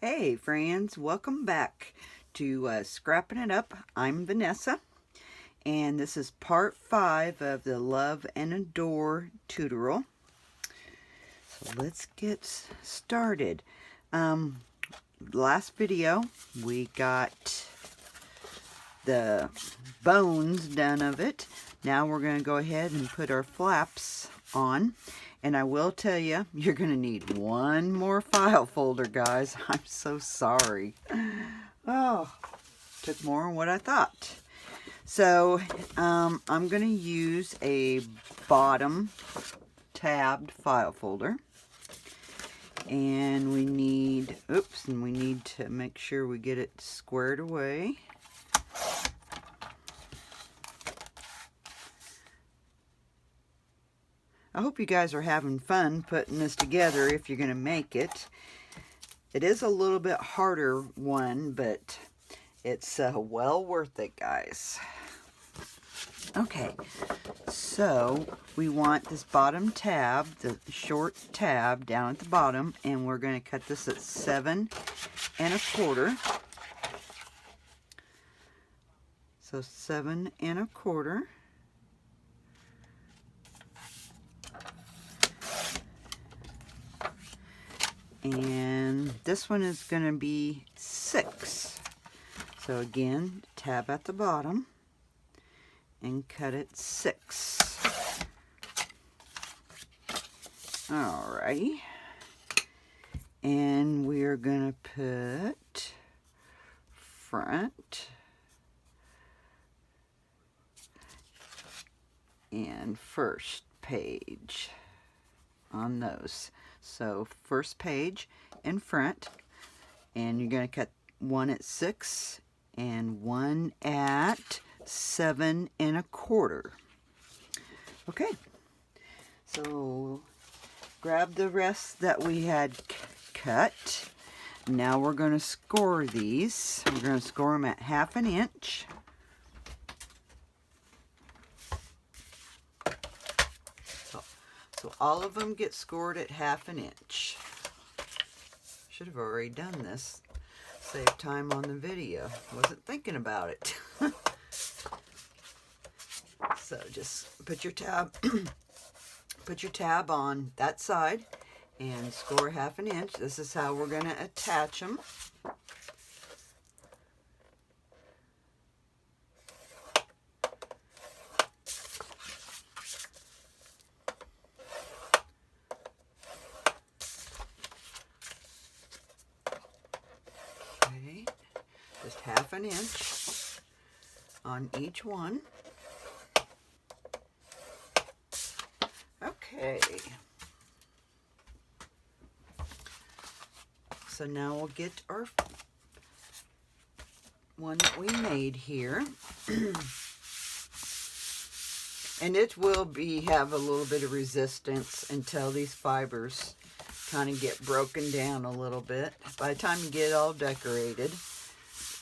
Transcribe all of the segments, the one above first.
Hey friends, welcome back to Scrapping It Up. I'm Vanessa, and this is part 5 of the Love and Adore tutorial. So let's get started. Last video we got the bones done of it. Now we're going to go ahead and put our flaps on. And I will tell you, you're going to need one more file folder, guys. I'm so sorry. Oh, took more than what I thought. So, I'm going to use a bottom tabbed file folder. And we need, we need to make sure we get it squared away. I hope you guys are having fun putting this together if you're going to make it. It is a little bit harder one, but it's well worth it, guys. Okay, so we want this bottom tab, the short tab down at the bottom, and we're going to cut this at 7 1/4. So 7 1/4. And this one is going to be 6. So again, tab at the bottom and cut it 6. Alrighty. And we're going to put front and first page on those. So first page in front, and you're going to cut one at 6 and one at 7 1/4. Okay, so grab the rest that we had cut. Now we're going to score these. We're going to score them at 1/2 inch. So all of them get scored at 1/2 inch. Should have already done this. Save time on the video. Wasn't thinking about it. So just put your tab on that side and score 1/2 inch. This is how we're going to attach them. Just 1/2 inch on each one. Okay. So now we'll get our one that we made here. And it will have a little bit of resistance until these fibers kind of get broken down a little bit. By the time you get it all decorated,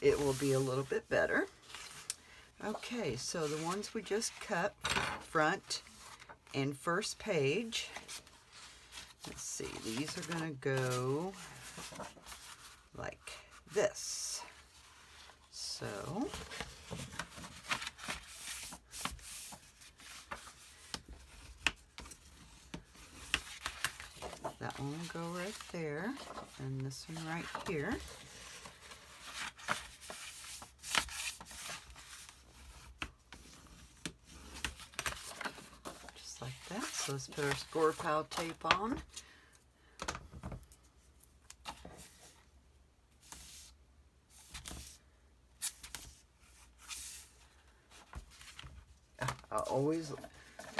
it will be a little bit better. Okay, so the ones we just cut, front and first page. Let's see, these are going to go like this. So that one will go right there, and this one right here. Just like that. So let's put our score pile tape on. I always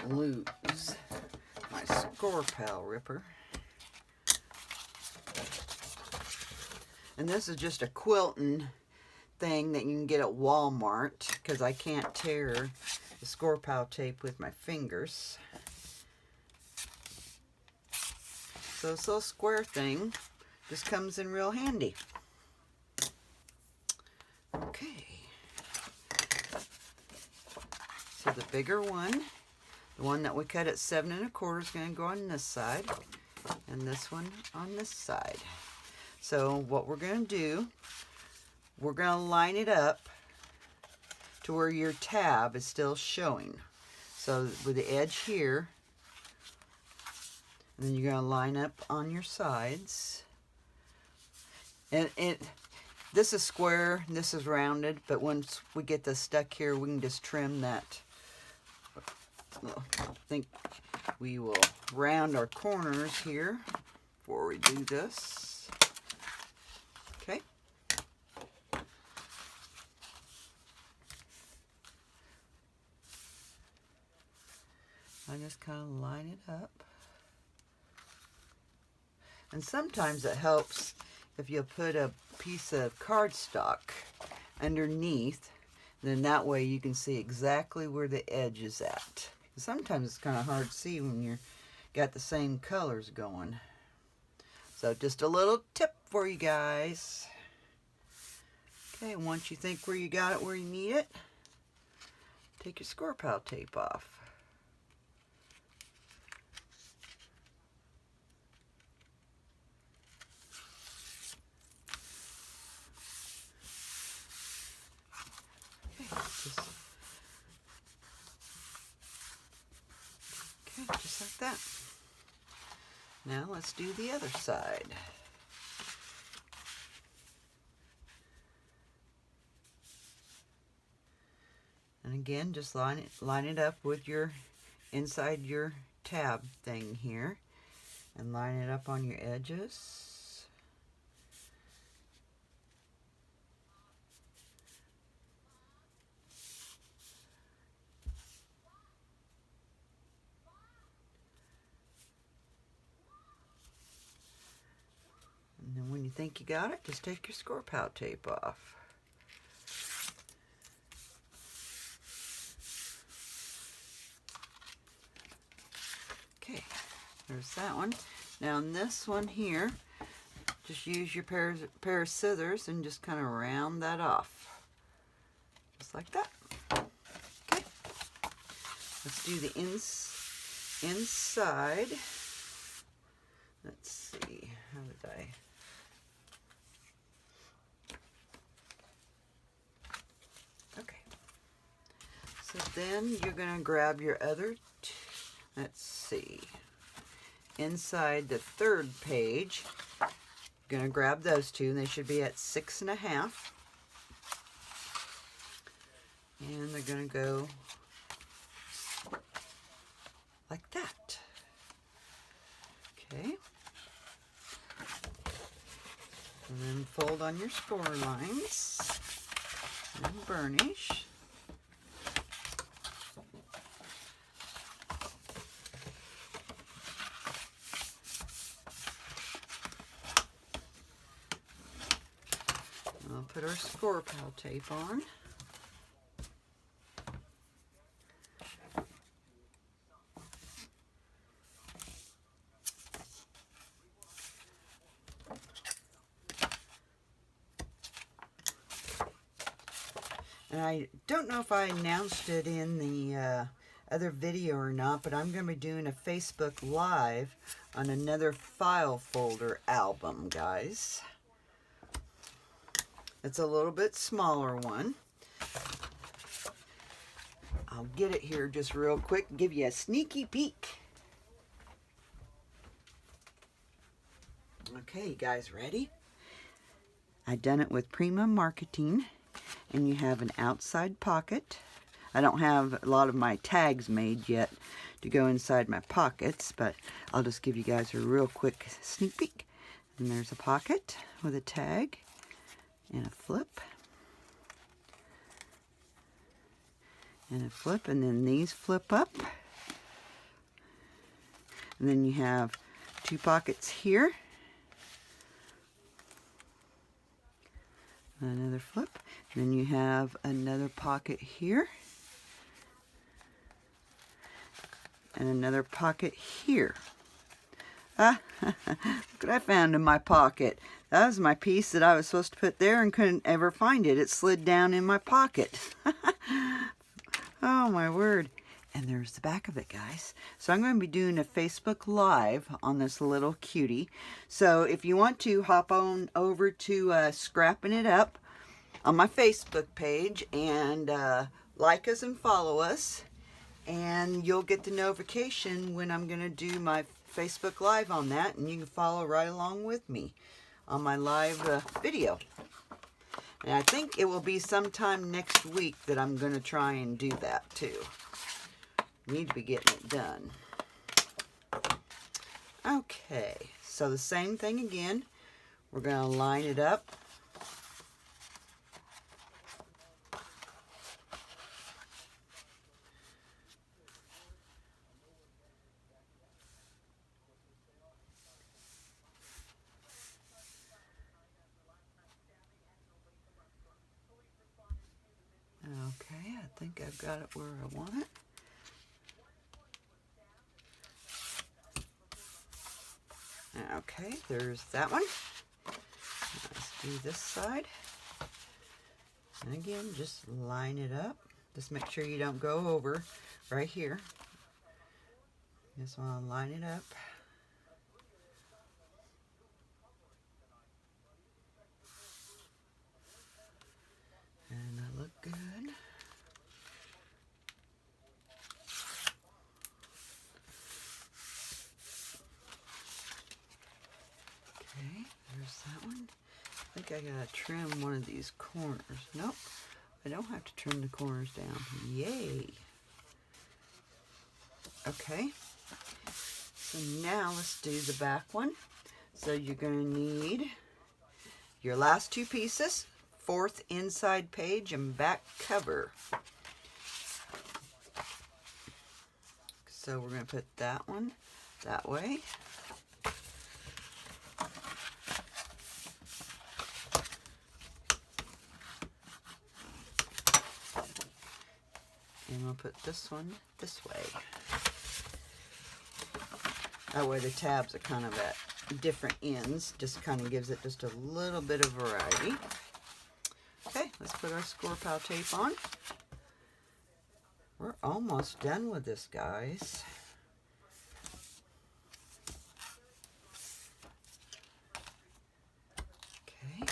lose my score pile ripper. And this is just a quilting thing that you can get at Walmart, because I can't tear the score pile tape with my fingers. So this little square thing just comes in real handy. Okay. So the bigger one, the one that we cut at 7 1/4 is going to go on this side, and this one on this side. So what we're going to do, we're going to line it up to where your tab is still showing. So with the edge here, and then you're going to line up on your sides. And this is square, and this is rounded, but once we get this stuck here, we can just trim that. Well, I think we will round our corners here before we do this. Okay. I just kind of line it up. And sometimes it helps if you put a piece of cardstock underneath, then that way you can see exactly where the edge is at. Sometimes it's kind of hard to see when you're got the same colors going. So just a little tip for you guys. Okay, once you think where you got it where you need it, take your score pile tape off. Just like that. Now let's do the other side. And again, just line it up with your inside your tab thing here, and line it up on your edges. And then when you think you got it, just take your score pile tape off. Okay, there's that one. Now in this one here, just use your pair of scissors and just kind of round that off. Just like that. Okay. Let's do the inside. Let's see, how did I... Okay. So then you're going to grab your other, let's see, inside the third page, you're going to grab those two, and they should be at 6.5. And they're going to go like that. Okay. And then fold on your score lines and burnish. I'll put our score pile tape on. And I don't know if I announced it in the other video or not, but I'm going to be doing a Facebook Live on another file folder album, guys. It's a little bit smaller one. I'll get it here just real quick and give you a sneaky peek. Okay, you guys ready? I done it with Prima Marketing. And you have an outside pocket. I don't have a lot of my tags made yet to go inside my pockets, but I'll just give you guys a real quick sneak peek. And there's a pocket with a tag and a flip. And a flip, and then these flip up. And then you have two pockets here. Another flip. Then you have another pocket here. And another pocket here. Ah, look what I found in my pocket. That was my piece that I was supposed to put there and couldn't ever find it. It slid down in my pocket. Oh my word. And there's the back of it, guys. So I'm going to be doing a Facebook Live on this little cutie. So if you want to, hop on over to Scrappin' It Up on my Facebook page and like us and follow us. And you'll get the notification when I'm going to do my Facebook Live on that. And you can follow right along with me on my live video. And I think it will be sometime next week that I'm going to try and do that too. Need to be getting it done. Okay, so the same thing again. We're going to line it up. Okay, I think I've got it where I want it. Okay, there's that one. Let's do this side. And again, just line it up. Just make sure you don't go over right here. Just want to line it up. And I look good. Okay, there's that one. I think I gotta trim one of these corners. Nope, I don't have to trim the corners down. Yay! Okay, so now let's do the back one. So you're gonna need your last two pieces, 4th inside page and back cover. So we're gonna put that one that way. And we'll put this one this way. That way the tabs are kind of at different ends. Just kind of gives it just a little bit of variety. Okay, let's put our score pile tape on. We're almost done with this, guys. Okay.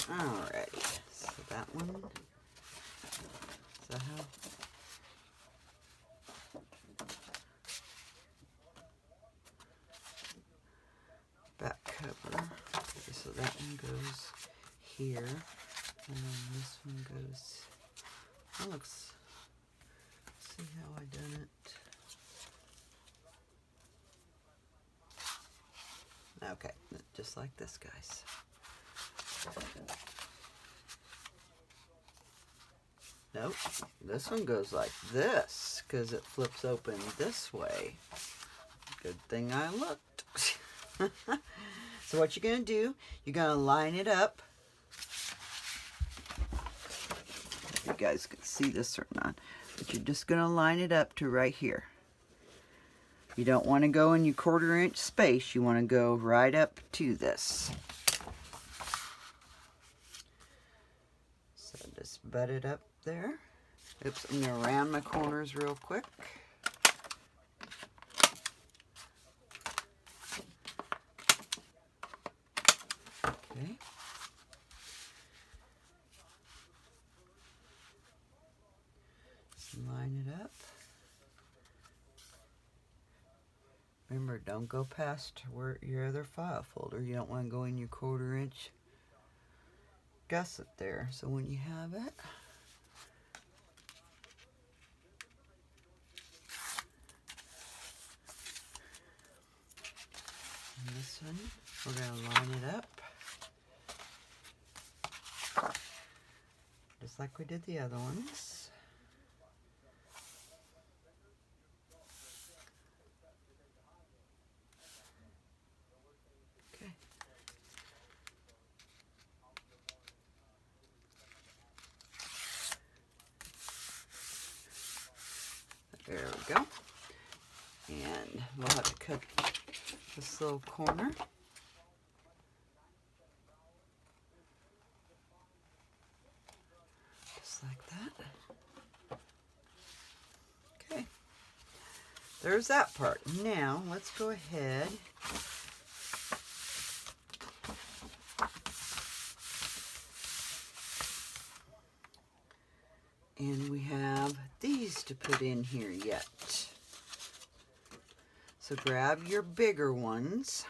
Alrighty, so that one, so how, back cover, okay, so that one goes here, and then this one goes, that looks, see how I done it, okay, just like this, guys. Nope, this one goes like this because it flips open this way. Good thing I looked. So what you're going to do, you're going to line it up. You guys can see this or not, but you're just going to line it up to right here. You don't want to go in your 1/4 inch space. You want to go right up to this. So just butt it up there. Oops, I'm going to round my corners real quick. Okay. Just line it up. Remember, don't go past where your other file folder. You don't want to go in your 1/4 inch gusset there. So when you have it, and this one, we're going to line it up just like we did the other ones. Okay. There we go. And we'll have to cut this little corner. Just like that. Okay. There's that part. Now, let's go ahead and we have these to put in here yet. So grab your bigger ones.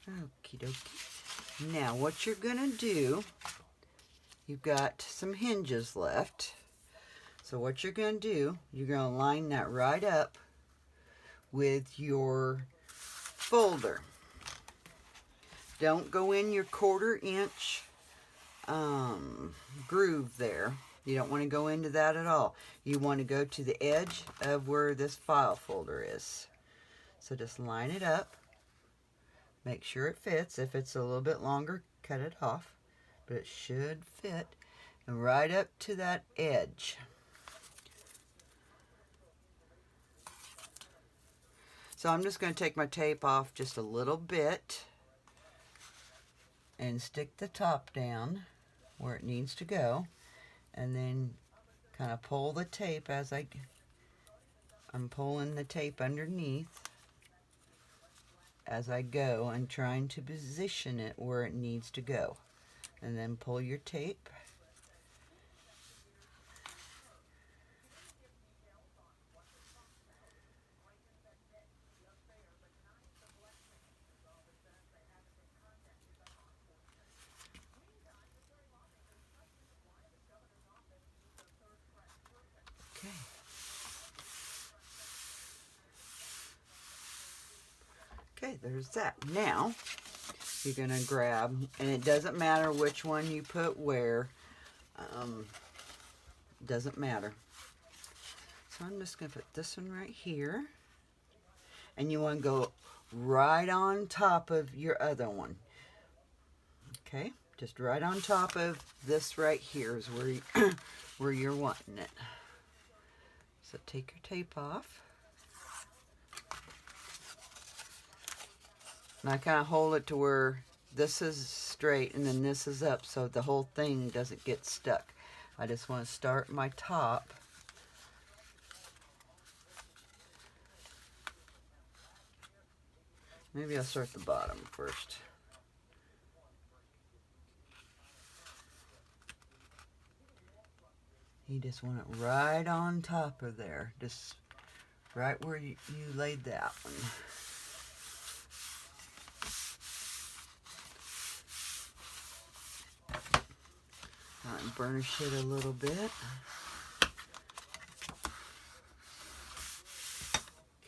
Okie dokie. Now what you're gonna do, you've got some hinges left. So what you're gonna do, you're gonna line that right up with your folder. Don't go in your 1/4 inch groove there. You don't want to go into that at all. You want to go to the edge of where this file folder is. So just line it up. Make sure it fits. If it's a little bit longer, cut it off. But it should fit. And right up to that edge. So I'm just going to take my tape off just a little bit and stick the top down where it needs to go, and then kind of pull the tape as I'm pulling the tape underneath as I go and trying to position it where it needs to go, and then pull your tape. Okay. Okay, there's that. Now, you're going to grab, and it doesn't matter which one you put where. Doesn't matter. So I'm just going to put this one right here. And you want to go right on top of your other one. Okay, just right on top of this right here is where, where you're wanting it. So take your tape off. And I kind of hold it to where this is straight and then this is up so the whole thing doesn't get stuck. I just want to start my top. Maybe I'll start the bottom first. You just want it right on top of there. Just right where you laid that one. And burnish it a little bit.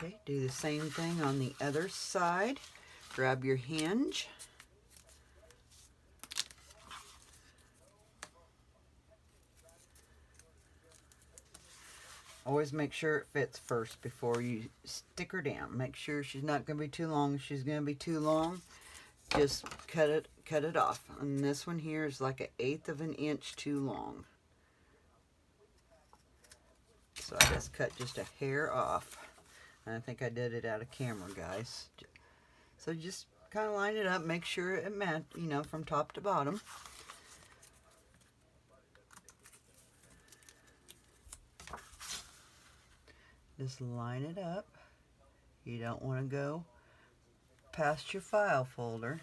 Okay, do the same thing on the other side. Grab your hinge. Always make sure it fits first before you stick her down. Make sure she's not going to be too long. If she's going to be too long, just cut it off. And this one here is like 1/8 of an inch too long. So I just cut just a hair off. And I think I did it out of camera, guys. So just kind of line it up, make sure it matches, you know, from top to bottom. Just line it up. You don't want to go past your file folder.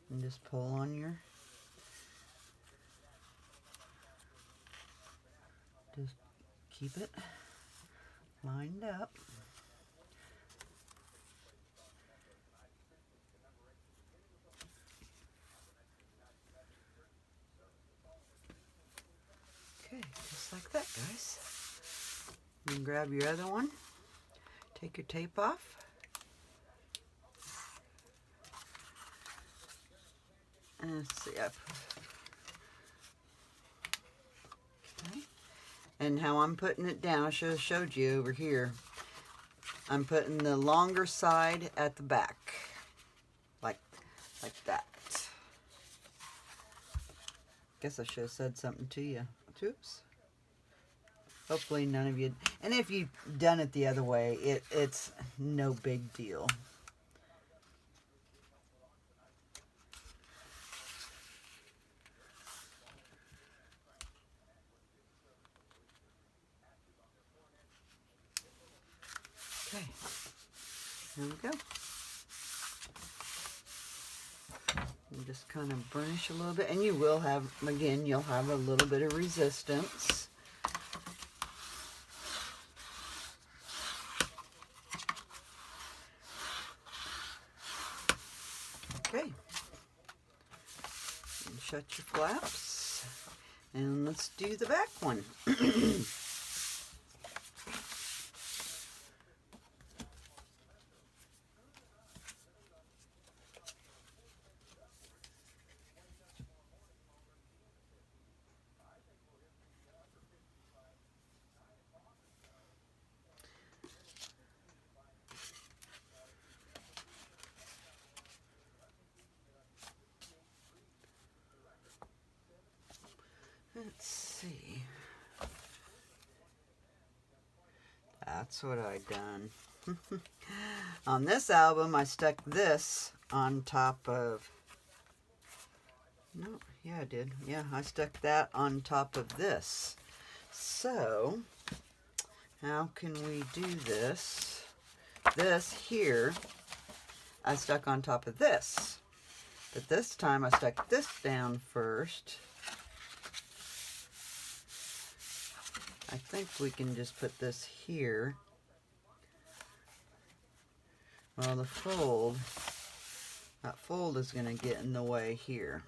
And just pull on your, just keep it lined up. Okay, just like that, guys. You can grab your other one, take your tape off. And let's see, okay. And how I'm putting it down, I should have showed you over here. I'm putting the longer side at the back, like that. Guess I should have said something to you. Oops. Hopefully none of you, and if you've done it the other way, it's no big deal. Okay, there we go. And just kind of burnish a little bit, and you will have, again, you'll have a little bit of resistance. Okay, and shut your flaps, and let's do the back one. Let's see. That's what I done. On this album, I stuck this on top of... No, yeah, I did. Yeah, I stuck that on top of this. So, how can we do this? This here, I stuck on top of this. But this time, I stuck this down first. I think we can just put this here. Well, the fold, that fold is going to get in the way here.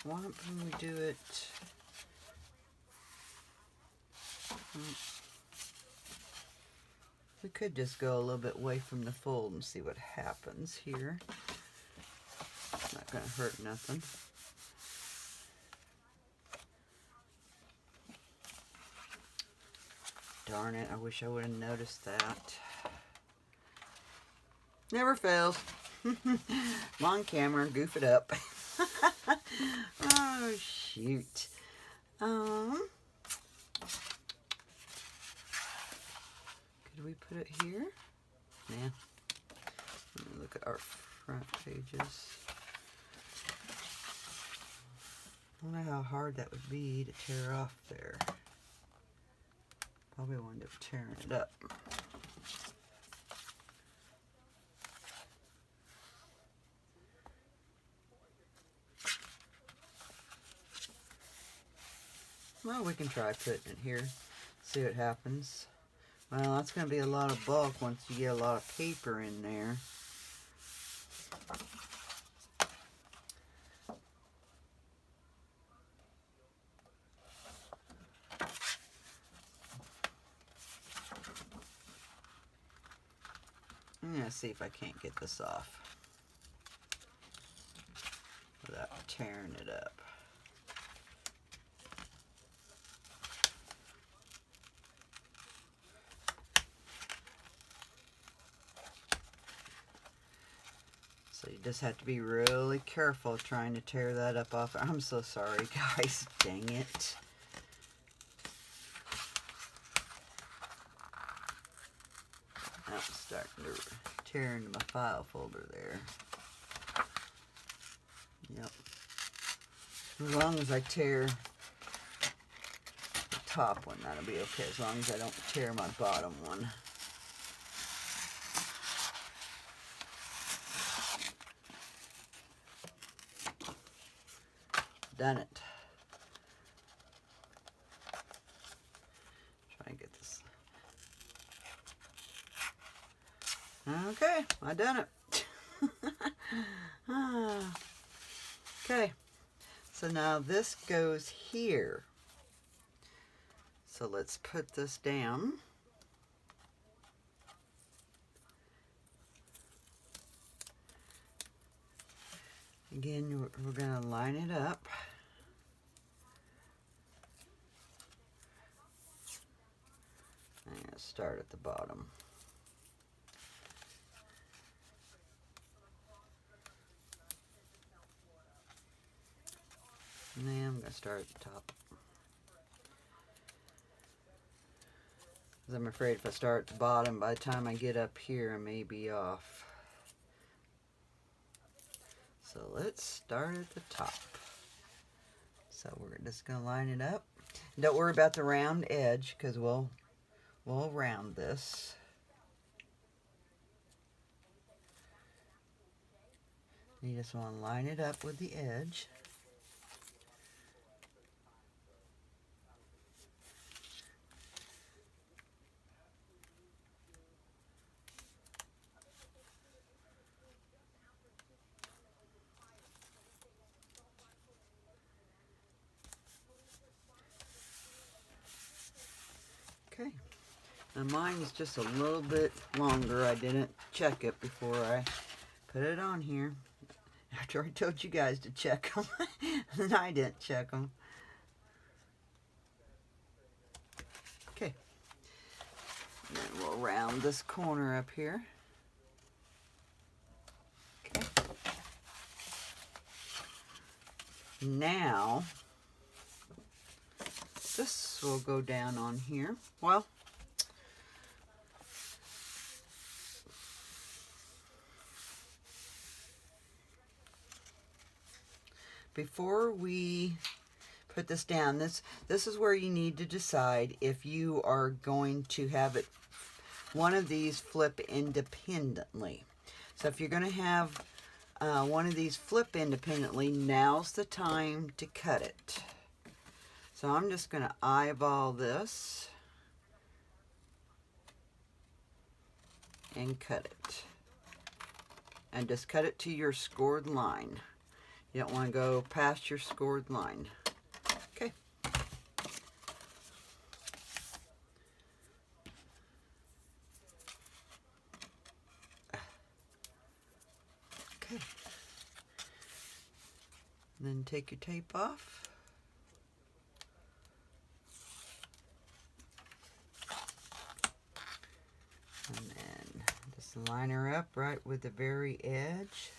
Why don't we do it? We could just go a little bit away from the fold and see what happens here. It's not going to hurt nothing. Darn it, I wish I would have noticed that. Never fails. On camera, goof it up. Oh, shoot. Could we put it here? Nah. Let me look at our front pages. I wonder how hard that would be to tear off there. Probably wind up tearing it up. Well, we can try putting it here, see what happens. Well, that's going to be a lot of bulk once you get a lot of paper in there. I'm going to see if I can't get this off without tearing it up. So you just have to be really careful trying to tear that up off. I'm so sorry, guys. Dang it. I'm starting to tear into my file folder there. Yep. As long as I tear the top one, that'll be okay. As long as I don't tear my bottom one. Done it. Try and get this. Okay, I done it. Okay, so now this goes here. So let's put this down. Again, we're going to line it up. I'm going to start at the bottom. And then I'm going to start at the top. Because I'm afraid if I start at the bottom, by the time I get up here, I may be off. So let's start at the top. So we're just going to line it up. Don't worry about the round edge, because we'll round this. You just want to line it up with the edge. Okay. Now mine is just a little bit longer. I didn't check it before I put it on here. After I told you guys to check them, and I didn't check them. Okay. Then we'll round this corner up here. Okay. Now, this will go down on here. Well, before we put this down, this is where you need to decide if you are going to have it, one of these flip independently. So if you're going to have one of these flip independently, now's the time to cut it. So I'm just going to eyeball this and cut it. And just cut it to your scored line. You don't want to go past your scored line. Okay. Okay. Then take your tape off. And then just line her up right with the very edge.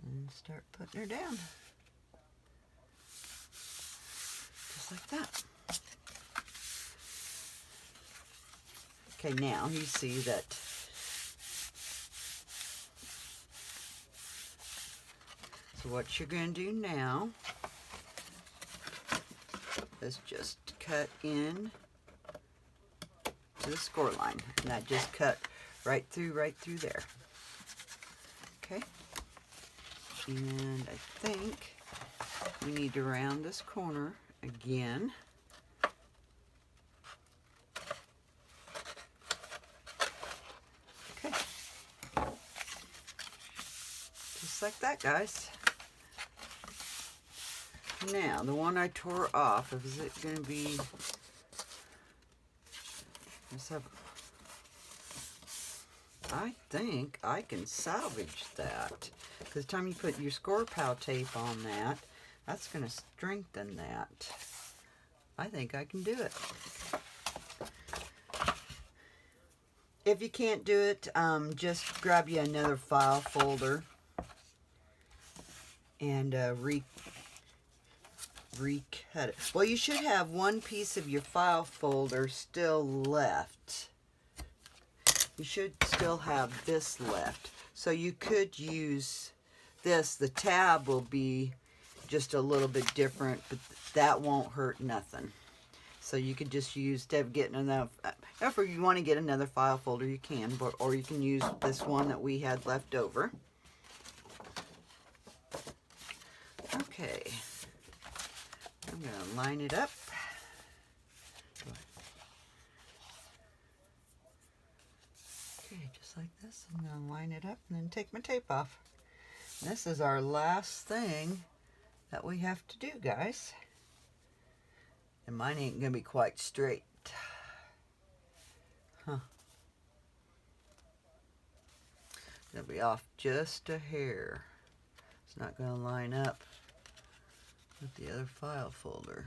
And start putting her down. Just like that. Okay, now you see that so what you're going to do now is just cut in to the score line. And that just cut right through there. Okay. And I think we need to round this corner again. Okay. Just like that, guys. Now, the one I tore off, is it going to be... Let's have... I think I can salvage that. Because the time you put your score pal tape on that, that's going to strengthen that. I think I can do it. If you can't do it, just grab you another file folder and recut it. Well, you should have one piece of your file folder still left. You should still have this left. So you could use this. The tab will be just a little bit different, but that won't hurt nothing. So you could just use, instead of getting enough, if you want to get another file folder, you can, but or you can use this one that we had left over. Okay. I'm going to line it up. Okay, just like this. I'm going to line it up and then take my tape off. And this is our last thing that we have to do, guys. And mine ain't going to be quite straight. Huh. It'll be off just a hair. It's not going to line up with the other file folder.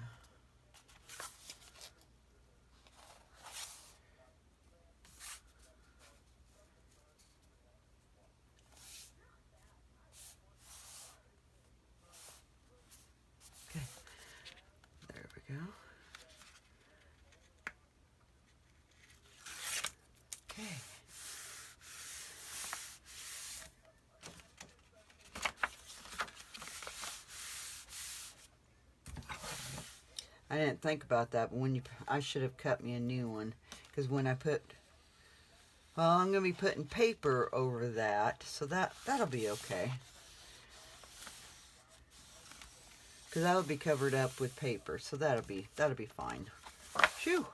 we go. Okay. I didn't think about that, but I should have cut me a new one, because when I put, well, I'm going to be putting paper over that, so that'll be okay. Because that'll be covered up with paper, so that'll be fine. Phew.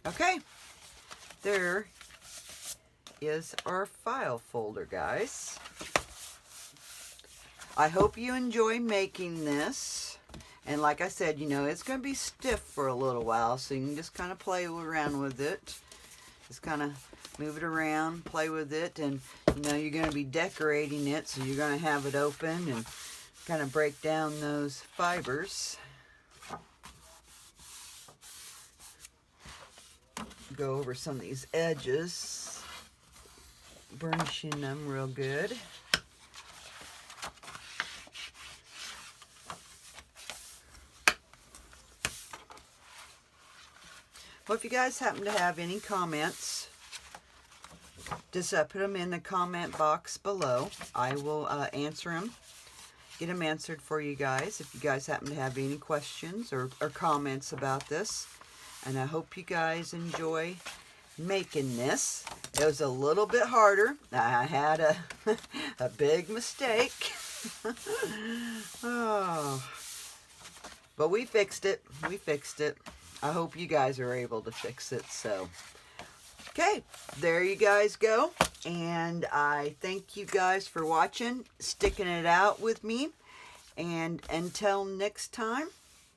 Okay. There is our file folder, guys. I hope you enjoy making this. And like I said, you know, it's going to be stiff for a little while, so you can just kind of play around with it. Just kind of move it around, play with it, and you know, you're going to be decorating it, so you're going to have it open and kind of break down those fibers. Go over some of these edges, burnishing them real good. Well, if you guys happen to have any comments, just put them in the comment box below. I will answer them, get them answered for you guys if you guys happen to have any questions or comments about this. And I hope you guys enjoy making this. It was a little bit harder. I had a big mistake. Oh. But we fixed it. We fixed it. I hope you guys are able to fix it. So, okay, there you guys go. And I thank you guys for watching, sticking it out with me. And until next time,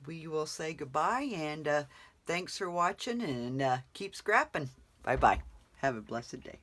we will say goodbye. And thanks for watching, and keep scrapping. Bye-bye. Have a blessed day.